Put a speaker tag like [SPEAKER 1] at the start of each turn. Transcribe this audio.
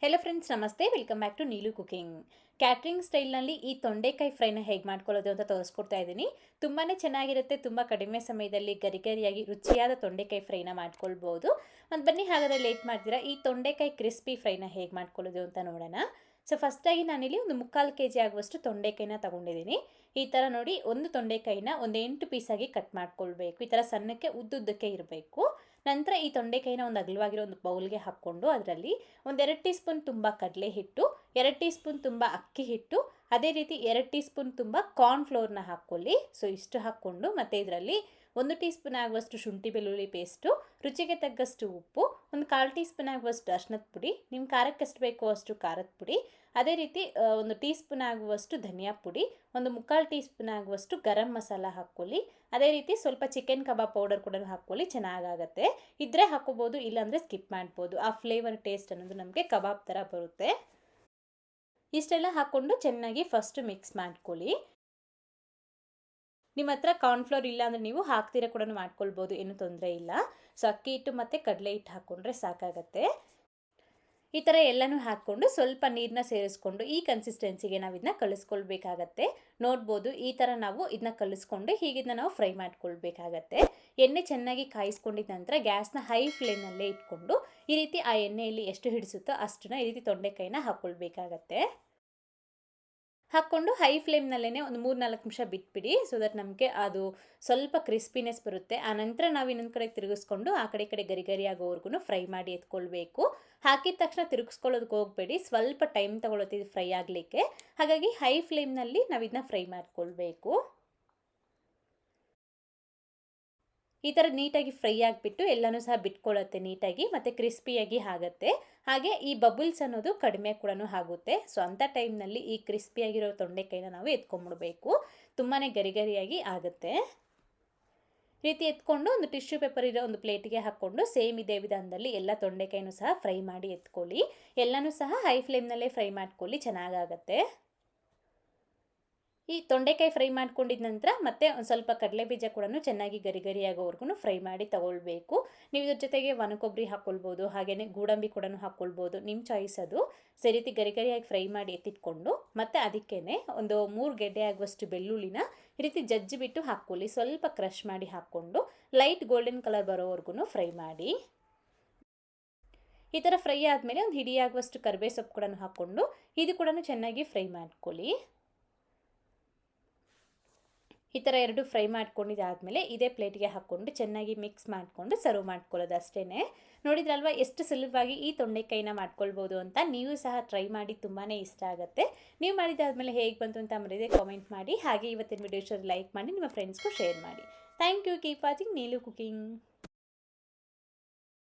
[SPEAKER 1] Hello friends, ನಮಸ್ತೆ. Welcome back to Neelu cooking. Catering ಸ್ಟೈಲ್ನಲ್ಲಿ ಈ ತೊಂಡೆಕಾಯಿ ಫ್ರೈನ ಹೇಗೆ ಮಾಡ್ಕೊಳ್ಳೋದು ಅಂತ ತೋರಿಸ್ಕೊಡ್ತಾ ಇದ್ದೀನಿ. ತುಂಬಾ ಚೆನ್ನಾಗಿರುತ್ತೆ. ತುಂಬ ಕಡಿಮೆ ಸಮಯದಲ್ಲಿ ಗರಿಗರಿಯಾಗಿ ರುಚಿಯಾದ ತೊಂಡೆಕಾಯಿ ಫ್ರೈನ ಮಾಡ್ಕೊಳ್ಬೋದು. ಮತ್ತು ಬನ್ನಿ, ಹಾಗಾದರೆ ಲೇಟ್ ಮಾಡ್ತೀರಾ, ಈ ತೊಂಡೆಕಾಯಿ ಕ್ರಿಸ್ಪಿ ಫ್ರೈನ ಹೇಗೆ ಮಾಡ್ಕೊಳ್ಳೋದು ಅಂತ ನೋಡೋಣ. ಸೊ ಫಸ್ಟಾಗಿ ನಾನಿಲ್ಲಿ ಒಂದು 3/4 kg ಆಗುವಷ್ಟು ತೊಂಡೆಕಾಯಿನ ತೊಗೊಂಡಿದ್ದೀನಿ. ಈ ಥರ ನೋಡಿ, ಒಂದು ತೊಂಡೆಕಾಯಿನ ಒಂದು 8 ಪೀಸಾಗಿ ಕಟ್ ಮಾಡ್ಕೊಳ್ಬೇಕು. ಈ ಥರ ಸಣ್ಣಕ್ಕೆ ಉದ್ದುದ್ದಕ್ಕೆ ಇರಬೇಕು. ನಂತರ ಈ ತೊಂಡೆಕಾಯಿನ ಒಂದು ಅಗಲವಾಗಿರೋ ಒಂದು ಬೌಲ್ಗೆ ಹಾಕ್ಕೊಂಡು ಅದರಲ್ಲಿ ಒಂದು 2 ಟೀ ಸ್ಪೂನ್ ತುಂಬ ಕಡಲೆ ಹಿಟ್ಟು, 2 ಟೀ ಸ್ಪೂನ್ ತುಂಬ ಅಕ್ಕಿ ಹಿಟ್ಟು, ಅದೇ ರೀತಿ 2 ಟೀ ಸ್ಪೂನ್ ತುಂಬ ಕಾರ್ನ್ಫ್ಲೋರ್ನ ಹಾಕ್ಕೊಳ್ಳಿ. ಸೊ ಇಷ್ಟು ಹಾಕ್ಕೊಂಡು ಮತ್ತು ಇದರಲ್ಲಿ 1 ಟೀ ಸ್ಪೂನ್ ಆಗುವಷ್ಟು ಶುಂಠಿ ಬೆಳ್ಳುಳ್ಳಿ ಪೇಸ್ಟು, ರುಚಿಗೆ ತಗ್ಗಷ್ಟು ಉಪ್ಪು, ಒಂದು 1/4 ಟೀ ಸ್ಪೂನ್ ಆಗುವಷ್ಟು ಅರಿಶಿನದ ಪುಡಿ, ನಿಮ್ಮ ಖಾರಕ್ಕೆ ಎಷ್ಟು ಬೇಕೋ ಅಷ್ಟು ಖಾರದ ಪುಡಿ, ಅದೇ ರೀತಿ 1 ಟೀ ಸ್ಪೂನ್ ಆಗುವಷ್ಟು ಧನಿಯಾ ಪುಡಿ, ಒಂದು 3/4 ಟೀ ಸ್ಪೂನ್ ಆಗುವಷ್ಟು ಗರಂ ಮಸಾಲ ಹಾಕ್ಕೊಳ್ಳಿ. ಅದೇ ರೀತಿ ಸ್ವಲ್ಪ ಚಿಕನ್ ಕಬಾಬ್ ಪೌಡರ್ ಕೂಡ ಹಾಕ್ಕೊಳ್ಳಿ, ಚೆನ್ನಾಗಾಗತ್ತೆ. ಇದ್ರೆ ಹಾಕೋಬೋದು, ಇಲ್ಲಾಂದರೆ ಸ್ಕಿಪ್ ಮಾಡ್ಬೋದು. ಆ ಫ್ಲೇವರ್ ಟೇಸ್ಟ್ ಅನ್ನೋದು ನಮಗೆ ಕಬಾಬ್ ಥರ ಬರುತ್ತೆ. ಇಷ್ಟೆಲ್ಲ ಹಾಕ್ಕೊಂಡು ಚೆನ್ನಾಗಿ ಫಸ್ಟ್ ಮಿಕ್ಸ್ ಮಾಡ್ಕೊಳ್ಳಿ. ನಿಮ್ಮ ಹತ್ರ ಕಾರ್ನ್ಫ್ಲೋರ್ ಇಲ್ಲ ಅಂದರೆ ನೀವು ಹಾಕ್ತೀರ ಕೂಡ ಮಾಡ್ಕೊಳ್ಬೋದು, ಏನೂ ತೊಂದರೆ ಇಲ್ಲ. ಸೊ ಅಕ್ಕಿ ಹಿಟ್ಟು ಮತ್ತು ಕಡಲೆ ಹಿಟ್ಟು ಹಾಕ್ಕೊಂಡ್ರೆ ಸಾಕಾಗತ್ತೆ. ಈ ಥರ ಎಲ್ಲನೂ ಹಾಕ್ಕೊಂಡು ಸ್ವಲ್ಪ ನೀರನ್ನ ಸೇರಿಸ್ಕೊಂಡು ಈ ಕನ್ಸಿಸ್ಟೆನ್ಸಿಗೆ ನಾವು ಇದನ್ನ ಕಲಿಸ್ಕೊಳ್ಬೇಕಾಗತ್ತೆ. ನೋಡ್ಬೋದು, ಈ ಥರ ನಾವು ಇದನ್ನ ಕಲಿಸ್ಕೊಂಡು ಹೀಗಿದನ್ನ ನಾವು ಫ್ರೈ ಮಾಡ್ಕೊಳ್ಬೇಕಾಗತ್ತೆ. ಎಣ್ಣೆ ಚೆನ್ನಾಗಿ ಕಾಯಿಸ್ಕೊಂಡಿದ್ದ ನಂತರ ಗ್ಯಾಸ್ನ ಹೈ ಫ್ಲೇಮ್ನಲ್ಲೇ ಇಟ್ಕೊಂಡು ಈ ರೀತಿ ಆ ಎಣ್ಣೆಯಲ್ಲಿ ಎಷ್ಟು ಹಿಡಿಸುತ್ತೋ ಅಷ್ಟನ್ನ ಈ ರೀತಿ ತೊಂಡೆಕಾಯಿನ ಹಾಕ್ಕೊಳ್ಬೇಕಾಗತ್ತೆ. ಹಾಕ್ಕೊಂಡು ಹೈ ಫ್ಲೇಮ್ನಲ್ಲೇ ಒಂದು 3-4 ನಿಮಿಷ ಬಿಟ್ಬಿಡಿ. ಸೊ ದಟ್ ನಮಗೆ ಅದು ಸ್ವಲ್ಪ ಕ್ರಿಸ್ಪಿನೆಸ್ ಬರುತ್ತೆ. ಆನಂತರ ನಾವು ಇನ್ನೊಂದು ಕಡೆ ತಿರುಗಿಸ್ಕೊಂಡು ಆ ಕಡೆ ಗರಿ ಆಗೋವರೆಗೂ ಫ್ರೈ ಮಾಡಿ ಎತ್ಕೊಳ್ಬೇಕು. ಹಾಕಿದ ತಕ್ಷಣ ತಿರುಗಿಸ್ಕೊಳ್ಳೋದಕ್ಕೆ ಹೋಗಬೇಡಿ, ಸ್ವಲ್ಪ ಟೈಮ್ ತಗೊಳುತ್ತೆ ಇದು ಫ್ರೈ ಆಗಲಿಕ್ಕೆ. ಹಾಗಾಗಿ ಹೈ ಫ್ಲೇಮ್ನಲ್ಲಿ ನಾವು ಇದನ್ನ ಫ್ರೈ ಮಾಡ್ಕೊಳ್ಬೇಕು. ಈ ಥರ ನೀಟಾಗಿ ಫ್ರೈ ಆಗಿಬಿಟ್ಟು ಎಲ್ಲನೂ ಸಹ ಬಿಟ್ಕೊಳ್ಳುತ್ತೆ ನೀಟಾಗಿ, ಮತ್ತು ಕ್ರಿಸ್ಪಿಯಾಗಿ ಆಗುತ್ತೆ. ಹಾಗೆ ಈ ಬಬಲ್ಸ್ ಅನ್ನೋದು ಕಡಿಮೆ ಕೂಡ ಆಗುತ್ತೆ. ಸೊ ಅಂಥ ಟೈಮ್ನಲ್ಲಿ ಈ ಕ್ರಿಸ್ಪಿಯಾಗಿರೋ ತೊಂಡೆಕಾಯಿನ ನಾವು ಎತ್ಕೊಂಡ್ಬಿಡ್ಬೇಕು. ತುಂಬಾ ಗರಿಗರಿಯಾಗಿ ಆಗುತ್ತೆ. ಈ ರೀತಿ ಎತ್ಕೊಂಡು ಒಂದು ಟಿಶ್ಯೂ ಪೇಪರ್ ಇರೋ ಒಂದು ಪ್ಲೇಟಿಗೆ ಹಾಕ್ಕೊಂಡು ಸೇಮ್ ಇದೇ ವಿಧಾನದಲ್ಲಿ ಎಲ್ಲ ತೊಂಡೆಕಾಯಿನೂ ಸಹ ಫ್ರೈ ಮಾಡಿ ಎತ್ಕೊಳ್ಳಿ. ಎಲ್ಲನೂ ಸಹ ಹೈ ಫ್ಲೇಮ್ನಲ್ಲೇ ಫ್ರೈ ಮಾಡ್ಕೊಳ್ಳಿ, ಚೆನ್ನಾಗಾಗತ್ತೆ. ಈ ತೊಂಡೆಕಾಯಿ ಫ್ರೈ ಮಾಡ್ಕೊಂಡಿದ ನಂತರ ಮತ್ತೆ ಒಂದು ಸ್ವಲ್ಪ ಕಡಲೆ ಬೀಜ ಕೂಡ ಚೆನ್ನಾಗಿ ಗರಿಗರಿಯಾಗೋವರೆಗೂ ಫ್ರೈ ಮಾಡಿ ತಗೊಳ್ಬೇಕು. ನೀವು ಇದ್ರ ಜೊತೆಗೆ ಒಣಕೊಬ್ಬರಿ ಹಾಕ್ಕೊಳ್ಬೋದು, ಹಾಗೆಯೇ ಗೋಡಂಬಿ ಕೂಡ ಹಾಕ್ಕೊಳ್ಬೋದು, ನಿಮ್ಮ ಚಾಯ್ಸ್ ಅದು. ಸೊ ಈ ರೀತಿ ಗರಿಗರಿಯಾಗಿ ಫ್ರೈ ಮಾಡಿ ಎತ್ತಿಟ್ಕೊಂಡು ಮತ್ತೆ ಅದಕ್ಕೇ ಒಂದು 3 ಗೆಡ್ಡೆ ಆಗುವಷ್ಟು ಬೆಳ್ಳುಳ್ಳಿನ ಈ ರೀತಿ ಜಜ್ಜಿಬಿಟ್ಟು ಹಾಕ್ಕೊಳ್ಳಿ. ಸ್ವಲ್ಪ ಕ್ರಷ್ ಮಾಡಿ ಹಾಕ್ಕೊಂಡು ಲೈಟ್ ಗೋಲ್ಡನ್ ಕಲರ್ ಬರೋವರೆಗೂ ಫ್ರೈ ಮಾಡಿ. ಈ ಥರ ಫ್ರೈ ಆದಮೇಲೆ ಒಂದು ಹಿಡಿಯಾಗುವಷ್ಟು ಕರಿಬೇವು ಸೊಪ್ಪು ಕೂಡ ಹಾಕ್ಕೊಂಡು ಇದು ಕೂಡ ಚೆನ್ನಾಗಿ ಫ್ರೈ ಮಾಡ್ಕೊಳ್ಳಿ. ಈ ಥರ 2 ಫ್ರೈ ಮಾಡ್ಕೊಂಡಿದ್ದಾದಮೇಲೆ ಇದೇ ಪ್ಲೇಟ್ಗೆ ಹಾಕ್ಕೊಂಡು ಚೆನ್ನಾಗಿ ಮಿಕ್ಸ್ ಮಾಡಿಕೊಂಡು ಸರ್ವ್ ಮಾಡ್ಕೊಳ್ಳೋದು ಅಷ್ಟೇ. ನೋಡಿದ್ರಲ್ವ ಎಷ್ಟು ಸುಲಭವಾಗಿ ಈ ತೊಂಡೆಕಾಯಿನ ಮಾಡ್ಕೊಳ್ಬೋದು ಅಂತ. ನೀವು ಸಹ ಟ್ರೈ ಮಾಡಿ, ತುಂಬಾ ಇಷ್ಟ ಆಗುತ್ತೆ. ನೀವು ಮಾಡಿದ್ದಾದಮೇಲೆ ಹೇಗೆ ಬಂತು ಅಂತ ಮರೆಯದೆ ಕಾಮೆಂಟ್ ಮಾಡಿ. ಹಾಗೆ ಇವತ್ತಿನ ವಿಡಿಯೋ ಲೈಕ್ ಮಾಡಿ ನಿಮ್ಮ ಫ್ರೆಂಡ್ಸ್ಗೂ ಶೇರ್ ಮಾಡಿ. Thank you. Keep watching Neelu cooking.